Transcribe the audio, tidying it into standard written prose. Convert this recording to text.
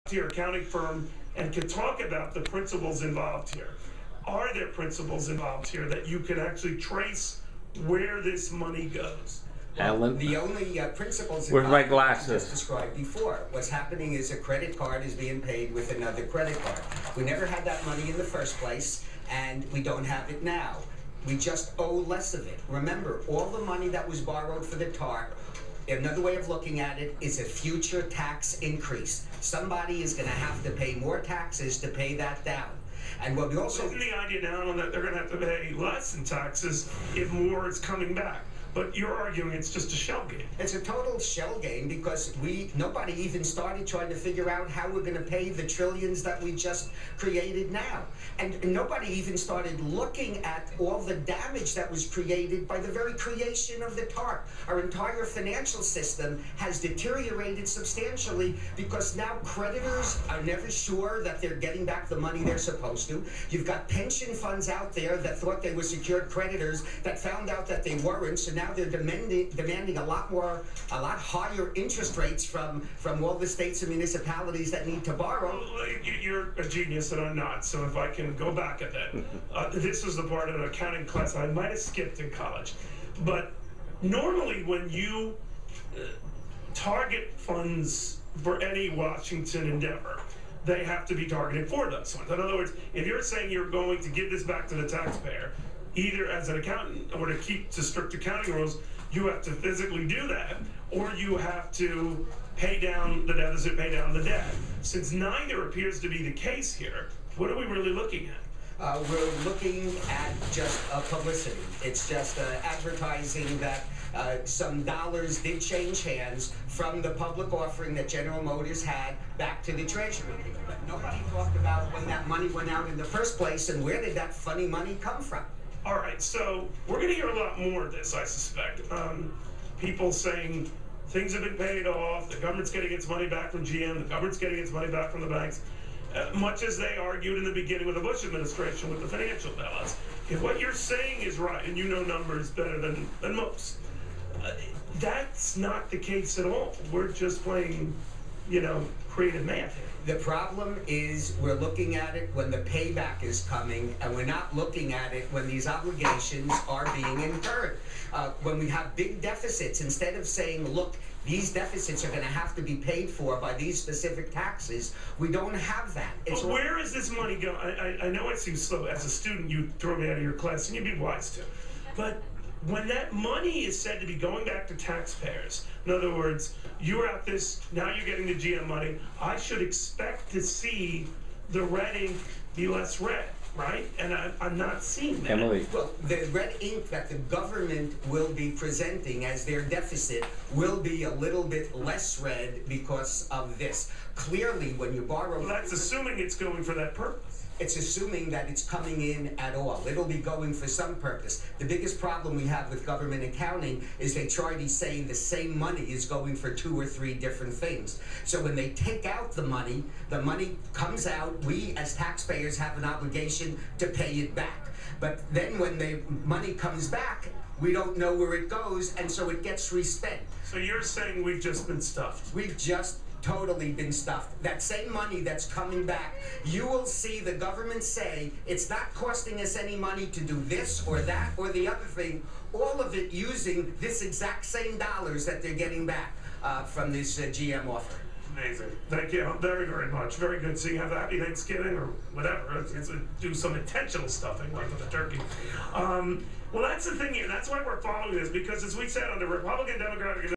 to your accounting firm and can talk about the principles involved here. Are there principles involved here that you can actually trace where this money goes? Alan? The only principles Where's my involved glasses? I just described before. What's happening is a credit card is being paid with another credit card. We never had that money in the first place, and we don't have it now. We just owe less of it. Remember, all the money that was borrowed for the TARP, another way of looking at it is a future tax increase. Somebody is going to have to pay more taxes to pay that down. And what we also... Isn't the idea now that they're going to have to pay less in taxes if more is coming back? But you're arguing it's just a shell game. It's a total shell game because nobody even started trying to figure out how we're going to pay the trillions that we just created now. And nobody even started looking at all the damage that was created by the very creation of the TARP. Our entire financial system has deteriorated substantially because now creditors are never sure that they're getting back the money they're supposed to. You've got pension funds out there that thought they were secured creditors that found out that they weren't, so now they're demanding a lot higher interest rates from all the states and municipalities that need to borrow. Well, you're a genius and I'm not, so if I can go back at that. This was the part of an accounting class I might have skipped in college. But normally when you target funds for any Washington endeavor, they have to be targeted for those funds. In other words, if you're saying you're going to give this back to the taxpayer, either as an accountant or to keep to strict accounting rules, you have to physically do that, or you have to pay down the deficit, pay down the debt. Since neither appears to be the case here, what are we really looking at? We're looking at just publicity. It's just advertising that some dollars did change hands from the public offering that General Motors had back to the Treasury. But nobody talked about when that money went out in the first place and where did that funny money come from. All right, so we're going to hear a lot more of this, I suspect. People saying things have been paid off, the government's getting its money back from GM, the government's getting its money back from the banks, much as they argued in the beginning with the Bush administration with the financial bailouts. If what you're saying is right, and you know numbers better than most, that's not the case at all. We're just playing, creative math here. The problem is we're looking at it when the payback is coming, and we're not looking at it when these obligations are being incurred. When we have big deficits, instead of saying, look, these deficits are going to have to be paid for by these specific taxes, we don't have that. But where is this money going? I know it seems slow. As a student, you throw me out of your class, and you'd be wise to. But when that money is said to be going back to taxpayers, in other words, you're at this, now you're getting the GM money, I should expect to see the red ink be less red, right? And I'm not seeing that. Emily. Well, the red ink that the government will be presenting as their deficit will be a little bit less red because of this. Clearly, when you borrow... Well, that's assuming it's going for that purpose. It's assuming that it's coming in at all. It'll be going for some purpose. The biggest problem we have with government accounting is they try to say the same money is going for 2 or 3 different things. So when they take out the money comes out, we as taxpayers have an obligation to pay it back. But then when the money comes back, we don't know where it goes, and so it gets respent. So you're saying we've just been stuffed? We've just totally been stuffed. That same money that's coming back, you will see the government say it's not costing us any money to do this or that or the other thing, all of it using this exact same dollars that they're getting back from this GM offer. Amazing. Thank you very, very much. Very good. So you have a happy Thanksgiving or whatever. Do some intentional stuffing like with the turkey. Well, that's the thing here. That's why we're following this, because as we said on the Republican Democratic